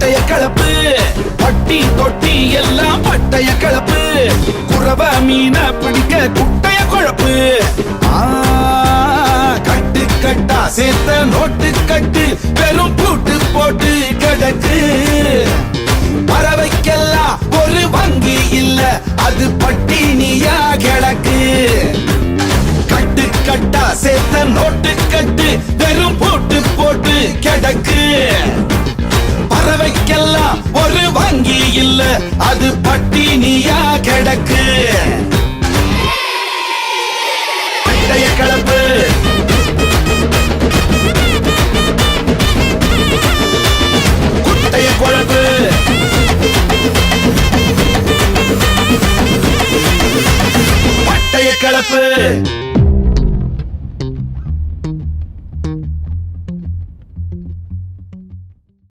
பட்டைய கலப்பு பட்டி தொட்டி எல்லாம் பட்டைய கலப்பு குறவ மீன பிடிக்க குட்டைய குழப்பு கட்டு கட்டா சேர்த்த நோட்டு கட்டு வெறும் பூட்டு போட்டு கிடக்கு பறவைக்கெல்லாம் ஒரு வங்கி இல்ல அது பட்டினியா கிடக்கு கட்டு கட்டா சேர்த்த நோட்டு கட்டு வெறும் பூட்டு போட்டு கிடக்கு பறவைக்கெல்லாம் ஒரு வங்கி இல்ல அது பட்டினியா கிடக்கு பட்டைய கலப்பு குட்டைய குழப்பு பட்டைய கலப்பு